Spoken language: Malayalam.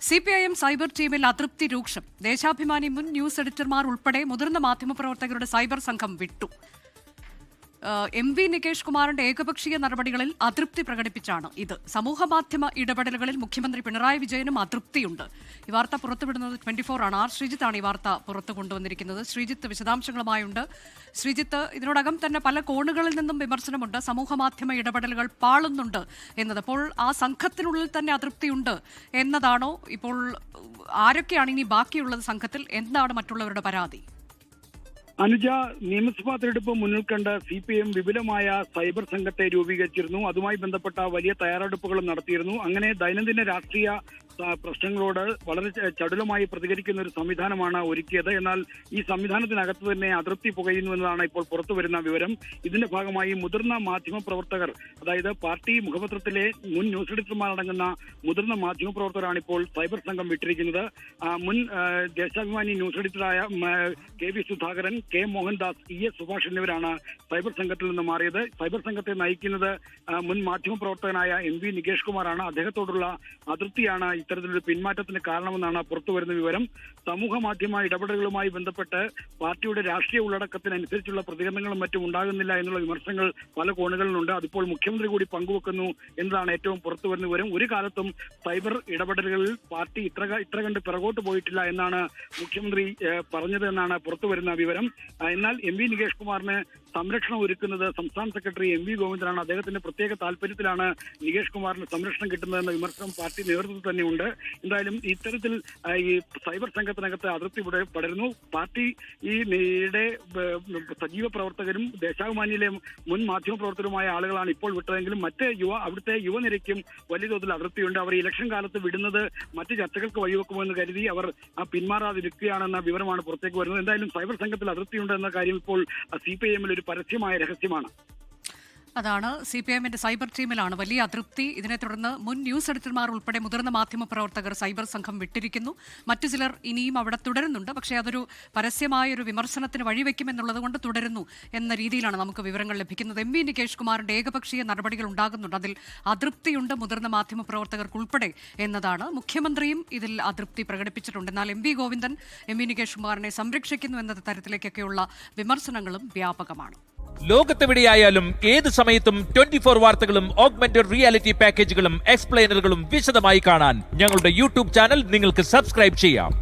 CPIM സൈബർ ടീമിൽ അതൃപ്തി രൂക്ഷം. ദേശാഭിമാനി മുൻ ന്യൂസ് എഡിറ്റർമാർ ഉൾപ്പെടെ മുതിർന്ന മാധ്യമപ്രവർത്തകരുടെ സൈബർ സംഘം വിട്ടു. MV നികേഷ് കുമാറിന്റെ ഏകപക്ഷീയ നടപടികളിൽ അതൃപ്തി പ്രകടിപ്പിച്ചാണ് ഇത്. സമൂഹമാധ്യമ ഇടപെടലുകളിൽ മുഖ്യമന്ത്രി പിണറായി വിജയനും അതൃപ്തിയുണ്ട്. ഈ വാർത്ത പുറത്തുവിടുന്നത് 24 ആണ്. ശ്രീജിത്താണ് ഈ വാർത്ത പുറത്തു കൊണ്ടുവന്നിരിക്കുന്നത്. ശ്രീജിത്ത് വിശദാംശങ്ങളുമായുണ്ട്. ശ്രീജിത്ത്, ഇതിനോടകം തന്നെ പല കോണുകളിൽ നിന്നും വിമർശനമുണ്ട്. സമൂഹമാധ്യമ ഇടപെടലുകൾ പാളുന്നുണ്ട് എന്നത്. അപ്പോൾ ആ സംഘത്തിനുള്ളിൽ തന്നെ അതൃപ്തിയുണ്ട് എന്നതാണോ? ഇപ്പോൾ ആരൊക്കെയാണ് ഇനി ബാക്കിയുള്ളത് സംഘത്തിൽ? എന്താണ് മറ്റുള്ളവരുടെ പരാതി? അനുജ, നിയമസഭാ തെരഞ്ഞെടുപ്പ് മുന്നിൽ കണ്ട് CPIM വിപുലമായ സൈബർ സംഘത്തെ രൂപീകരിച്ചിരുന്നു. അതുമായി ബന്ധപ്പെട്ട വലിയ തയ്യാറെടുപ്പുകളും നടത്തിയിരുന്നു. അങ്ങനെ ദൈനംദിന രാഷ്ട്രീയ പ്രശ്നങ്ങളോട് വളരെ ചടുലമായി പ്രതികരിക്കുന്ന ഒരു സംവിധാനമാണ് ഒരുക്കിയത്. എന്നാൽ ഈ സംവിധാനത്തിനകത്ത് തന്നെ അതൃപ്തി പുകയുന്നു എന്നതാണ് ഇപ്പോൾ പുറത്തുവരുന്ന വിവരം. ഇതിന്റെ ഭാഗമായി മുതിർന്ന മാധ്യമപ്രവർത്തകർ, അതായത് പാർട്ടി മുഖപത്രത്തിലെ മുൻ ന്യൂസ് എഡിറ്റർമാരടങ്ങുന്ന മുതിർന്ന മാധ്യമപ്രവർത്തകരാണ് ഇപ്പോൾ സൈബർ സംഘം വിട്ടിരിക്കുന്നത്. മുൻ ദേശാഭിമാനി ന്യൂസ് എഡിറ്ററായ KV Sudhakaran, K Mohandas, ES Subhash എന്നിവരാണ് സൈബർ സംഘത്തിൽ നിന്ന് മാറിയത്. സൈബർ സംഘത്തെ നയിക്കുന്നത് മുൻ മാധ്യമപ്രവർത്തകനായ MV നികേഷ് കുമാറാണ്. അദ്ദേഹത്തോടുള്ള അതൃപ്തിയാണ് ഇത്തരത്തിലൊരു പിന്മാറ്റത്തിന് കാരണമെന്നാണ് പുറത്തുവരുന്ന വിവരം. സമൂഹ മാധ്യമ ഇടപെടലുകളുമായി ബന്ധപ്പെട്ട് പാർട്ടിയുടെ രാഷ്ട്രീയ ഉള്ളടക്കത്തിനനുസരിച്ചുള്ള പ്രതികരണങ്ങളും മറ്റും ഉണ്ടാകുന്നില്ല എന്നുള്ള വിമർശനങ്ങൾ പല കോണുകളിലുണ്ട്. അതിപ്പോൾ മുഖ്യമന്ത്രി കൂടി പങ്കുവെക്കുന്നു എന്നതാണ് ഏറ്റവും പുറത്തുവരുന്ന വിവരം. ഒരു കാലത്തും സൈബർ ഇടപെടലുകളിൽ പാർട്ടി ഇത്ര കണ്ട് പിറകോട്ട് പോയിട്ടില്ല എന്നാണ് മുഖ്യമന്ത്രി പറഞ്ഞത് എന്നാണ് പുറത്തുവരുന്ന വിവരം. എന്നാൽ MV നികേഷ് കുമാറിന് സംരക്ഷണം ഒരുക്കുന്നത് സംസ്ഥാന സെക്രട്ടറി MV ഗോവിന്ദനാണ്. അദ്ദേഹത്തിന്റെ പ്രത്യേക താല്പര്യത്തിലാണ് നികേഷ് കുമാറിന് സംരക്ഷണം കിട്ടുന്നതെന്ന വിമർശനം പാർട്ടി നേതൃത്വത്തിൽ തന്നെയുണ്ട്. എന്തായാലും ഇത്തരത്തിൽ ഈ സൈബർ സംഘത്തിനകത്ത് അതൃപ്തി പടരുന്നു. പാർട്ടി ഈയുടെ സജീവ പ്രവർത്തകരും ദേശാഭിമാനിയിലെ മുൻ മാധ്യമപ്രവർത്തകരുമായ ആളുകളാണ് ഇപ്പോൾ വിട്ടതെങ്കിലും അവിടുത്തെ യുവനിരയ്ക്കും വലിയ തോതിൽ അതൃപ്തിയുണ്ട്. അവർ ഇലക്ഷൻ കാലത്ത് വിടുന്നത് മറ്റ് ചർച്ചകൾക്ക് വഴിവെക്കുമെന്ന് കരുതി അവർ പിന്മാറാതിരിക്കുകയാണെന്ന വിവരമാണ് പുറത്തേക്ക് വരുന്നത്. എന്തായാലും സൈബർ സംഘത്തിൽ അതൃപ്തിയുണ്ട് എന്ന കാര്യം ഇപ്പോൾ CPIM ഒരു പരസ്യമായ രഹസ്യമാണ്. അതാണ്, CPIMന്റെ സൈബർ ടീമിലാണ് വലിയ അതൃപ്തി. ഇതിനെ തുടർന്ന് മുൻ ന്യൂസ് എഡിറ്റർമാർ ഉൾപ്പെടെ മുതിർന്ന മാധ്യമപ്രവർത്തകർ സൈബർ സംഘം വിട്ടിരിക്കുന്നു. മറ്റു ചിലർ ഇനിയും അവിടെ തുടരുന്നുണ്ട്. പക്ഷേ അതൊരു പരസ്യമായ ഒരു വിമർശനത്തിന് വഴിവെക്കുമെന്നുള്ളത് കൊണ്ട് തുടരുന്നു എന്ന രീതിയിലാണ് നമുക്ക് വിവരങ്ങൾ ലഭിക്കുന്നത്. MV നികേഷ് കുമാറിന്റെ ഏകപക്ഷീയ നടപടികൾ ഉണ്ടാകുന്നുണ്ട്. അതിൽ അതൃപ്തിയുണ്ട് മുതിർന്ന മാധ്യമപ്രവർത്തകർക്കുൾപ്പെടെ എന്നതാണ്. മുഖ്യമന്ത്രിയും ഇതിൽ അതൃപ്തി പ്രകടിപ്പിച്ചിട്ടുണ്ട്. എന്നാൽ MV ഗോവിന്ദൻ MV നികേഷ് കുമാറിനെ സംരക്ഷിക്കുന്നു എന്ന തരത്തിലേക്കൊക്കെയുള്ള വിമർശനങ്ങളും വ്യാപകമാണ്. ലോകത്തെവിടെയായാലും ഏത് സമയത്തും 24 വാർത്തകളും ഓഗ്മെന്റഡ് റിയാലിറ്റി പാക്കേജുകളും എക്സ്പ്ലെയിനറുകളും വിശദമായി കാണാൻ ഞങ്ങളുടെ YouTube ചാനൽ നിങ്ങൾക്ക് സബ്സ്ക്രൈബ് ചെയ്യാം.